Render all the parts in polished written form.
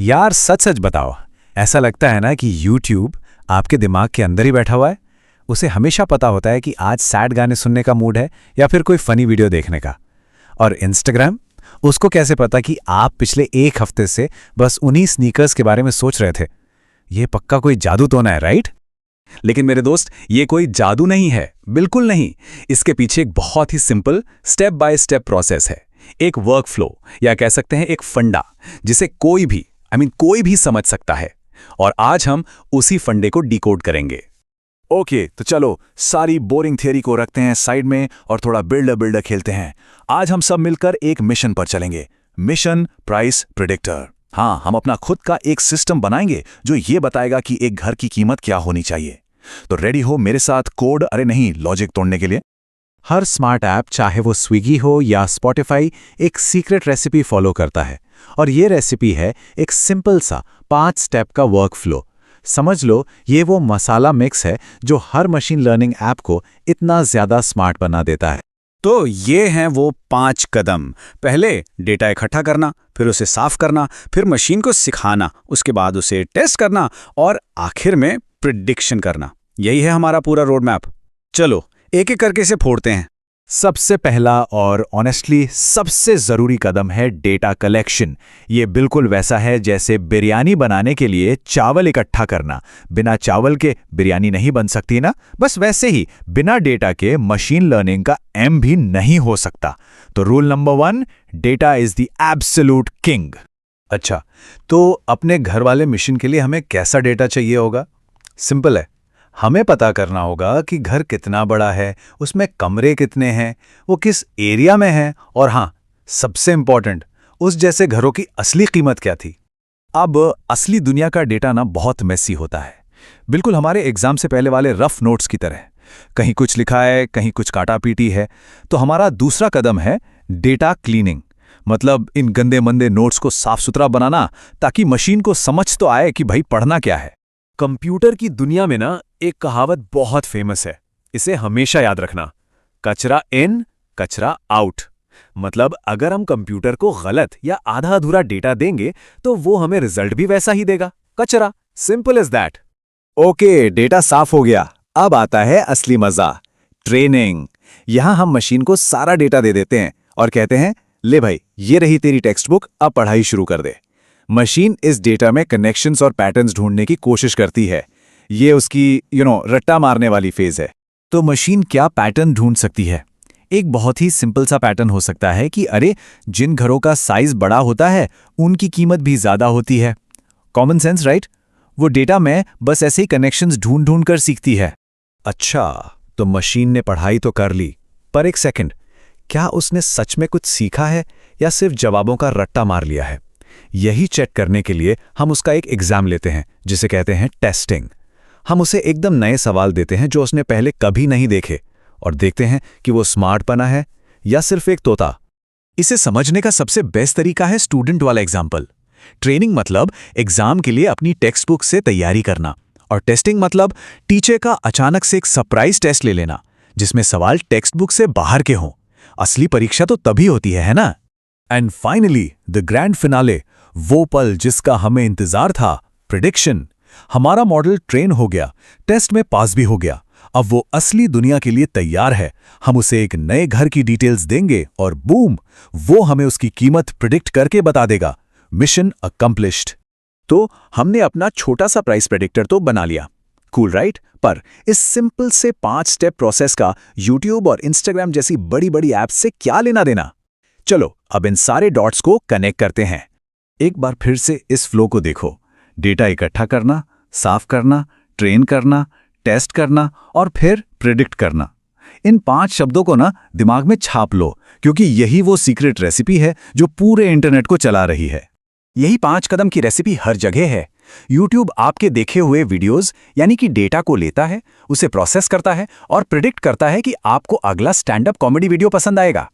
यार सच सच बताओ, ऐसा लगता है ना कि YouTube आपके दिमाग के अंदर ही बैठा हुआ है। उसे हमेशा पता होता है कि आज सैड गाने सुनने का मूड है या फिर कोई फनी वीडियो देखने का। और Instagram, उसको कैसे पता कि आप पिछले एक हफ्ते से बस उन्हीं स्नीकर्स के बारे में सोच रहे थे। ये पक्का कोई जादू तो ना है, राइट? लेकिन मेरे दोस्त, ये कोई जादू नहीं है, बिल्कुल नहीं। इसके पीछे एक बहुत ही simple step by step process है, एक वर्क फ्लो या कह सकते हैं एक फंडा, जिसे कोई भी समझ सकता है। और आज हम उसी फंडे को डिकोड करेंगे। ओके, तो चलो सारी बोरिंग थियरी को रखते हैं साइड में और थोड़ा बिल्डर खेलते हैं। आज हम सब मिलकर एक मिशन पर चलेंगे, मिशन प्राइस प्रेडिक्टर। हाँ, हम अपना खुद का एक सिस्टम बनाएंगे जो ये बताएगा कि एक घर की कीमत क्या होनी चाहिए। तो रेडी हो मेरे साथ कोड, अरे नहीं, लॉजिक तोड़ने के लिए? हर स्मार्ट ऐप, चाहे वो स्विगी हो या स्पॉटिफाई, एक सीक्रेट रेसिपी फॉलो करता है। और ये रेसिपी है एक सिंपल सा 5 स्टेप का वर्क फ्लो। समझ लो, ये वो मसाला मिक्स है जो हर मशीन लर्निंग ऐप को इतना ज्यादा स्मार्ट बना देता है। तो ये हैं वो 5 कदम। पहले डेटा इकट्ठा करना, फिर उसे साफ करना, फिर मशीन को सिखाना, उसके बाद उसे टेस्ट करना और आखिर में प्रिडिक्शन करना। यही है हमारा पूरा रोड मैप। चलो एक एक करके इसे फोड़ते हैं। सबसे पहला और ऑनेस्टली सबसे ज़रूरी कदम है डेटा कलेक्शन। ये बिल्कुल वैसा है जैसे बिरयानी बनाने के लिए चावल इकट्ठा करना। बिना चावल के बिरयानी नहीं बन सकती ना, बस वैसे ही बिना डेटा के मशीन लर्निंग का एम भी नहीं हो सकता। तो rule number 1, data is the absolute king. अच्छा, तो अपने घर वाले मिशन के लिए हमें कैसा डेटा चाहिए होगा? सिंपल है, हमें पता करना होगा कि घर कितना बड़ा है, उसमें कमरे कितने हैं, वो किस एरिया में है, और हाँ, सबसे इंपॉर्टेंट, उस जैसे घरों की असली कीमत क्या थी। अब असली दुनिया का डेटा ना बहुत मेसी होता है, बिल्कुल हमारे एग्जाम से पहले वाले रफ नोट्स की तरह। कहीं कुछ लिखा है, कहीं कुछ काटा पीटी है। तो हमारा दूसरा कदम है डेटा क्लीनिंग, मतलब इन गंदे मंदे नोट्स को साफ सुथरा बनाना, ताकि मशीन को समझ तो आए कि भाई पढ़ना क्या है। कंप्यूटर की दुनिया में ना एक कहावत बहुत फेमस है, इसे हमेशा याद रखना, कचरा इन कचरा आउट। मतलब अगर हम कंप्यूटर को गलत या आधा अधूरा डेटा देंगे तो वो हमें रिजल्ट भी वैसा ही देगा, कचरा। Simple is that. Okay, data साफ हो गया। अब आता है असली मजा, ट्रेनिंग। यहां हम मशीन को सारा डेटा दे देते हैं और कहते हैं, ले भाई, ये रही तेरी टेक्स्ट बुक, अब पढ़ाई शुरू कर दे। मशीन इस डेटा में कनेक्शंस और पैटर्न्स ढूंढने की कोशिश करती है। ये उसकी रट्टा मारने वाली फेज है। तो मशीन क्या पैटर्न ढूंढ सकती है? एक बहुत ही सिंपल सा पैटर्न हो सकता है कि अरे, जिन घरों का साइज बड़ा होता है उनकी कीमत भी ज्यादा होती है। Common sense, right? वो डेटा में बस ऐसे ही कनेक्शंस ढूंढ ढूंढ कर सीखती है। अच्छा, तो मशीन ने पढ़ाई तो कर ली, पर एक सेकंड, क्या उसने सच में कुछ सीखा है या सिर्फ जवाबों का रट्टा मार लिया है? यही चेक करने के लिए हम उसका एक एग्जाम लेते हैं, जिसे कहते हैं टेस्टिंग। हम उसे एकदम नए सवाल देते हैं जो उसने पहले कभी नहीं देखे, और देखते हैं कि वो स्मार्ट बना है या सिर्फ एक तोता। इसे समझने का सबसे बेस्ट तरीका है स्टूडेंट वाला एग्जाम्पल। ट्रेनिंग मतलब एग्जाम के लिए अपनी टेक्स्ट बुक से तैयारी करना, और टेस्टिंग मतलब टीचर का अचानक से एक सरप्राइज टेस्ट ले लेना, जिसमें सवाल टेक्स्ट बुक से बाहर के हों। असली परीक्षा तो तभी होती है ना? And finally the grand finale, वो पल जिसका हमें इंतजार था, प्रेडिक्शन। हमारा मॉडल ट्रेन हो गया, टेस्ट में पास भी हो गया। अब वो असली दुनिया के लिए तैयार है। हम उसे एक नए घर की डिटेल्स देंगे और बूम, वो हमें उसकी कीमत प्रिडिक्ट करके बता देगा। Mission accomplished. तो हमने अपना छोटा सा प्राइस प्रेडिक्टर तो बना लिया, कूल राइट? पर इस सिंपल से 5 स्टेप प्रोसेस का यूट्यूब और इंस्टाग्राम जैसी बड़ी बड़ी ऐप्स से क्या लेना देना? चलो अब इन सारे डॉट्स को कनेक्ट करते हैं। एक बार फिर से इस फ्लो को देखो, डेटा इकट्ठा करना, साफ करना, ट्रेन करना, टेस्ट करना और फिर प्रिडिक्ट करना। इन 5 शब्दों को ना दिमाग में छाप लो, क्योंकि यही वो सीक्रेट रेसिपी है जो पूरे इंटरनेट को चला रही है। यही 5 कदम की रेसिपी हर जगह है। YouTube आपके देखे हुए वीडियोस यानी कि डेटा को लेता है, उसे प्रोसेस करता है और प्रिडिक्ट करता है कि आपको अगला स्टैंड अप कॉमेडी वीडियो पसंद आएगा।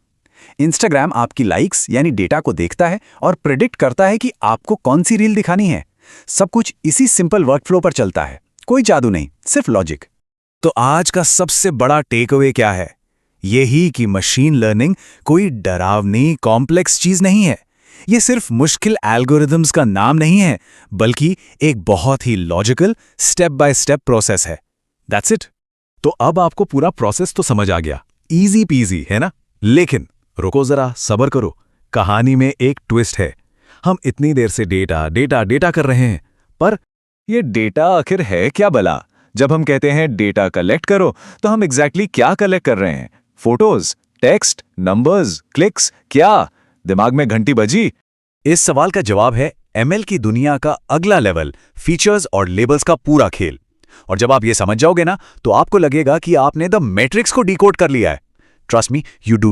Instagram आपकी लाइक्स यानी डेटा को देखता है और प्रिडिक्ट करता है कि आपको कौन सी रील दिखानी है। सब कुछ इसी सिंपल वर्कफ्लो पर चलता है, कोई जादू नहीं, सिर्फ लॉजिक। तो आज का सबसे बड़ा टेक अवे क्या है? यही कि मशीन लर्निंग कोई डरावनी कॉम्प्लेक्स चीज नहीं है। ये सिर्फ मुश्किल एल्गोरिदम्स का नाम नहीं है, बल्कि एक बहुत ही logical step by step process है। That's it. तो अब आपको पूरा प्रोसेस तो समझ आ गया, इजी पीजी है ना? लेकिन रुको जरा, सब्र करो, कहानी में एक ट्विस्ट है। हम इतनी देर से डेटा डेटा डेटा कर रहे हैं, पर ये डेटा आखिर है क्या भला? जब हम कहते हैं डेटा कलेक्ट करो, तो हम एग्जैक्टली क्या कलेक्ट कर रहे हैं? फोटोज, टेक्स्ट, नंबर्स, क्लिक्स, क्या? दिमाग में घंटी बजी? इस सवाल का जवाब है एमएल की दुनिया का अगला लेवल, फीचर्स और लेबल्स का पूरा खेल। और जब आप ये समझ जाओगे ना, तो आपको लगेगा कि आपने द मैट्रिक्स को डिकोड कर लिया है। Trust me, you do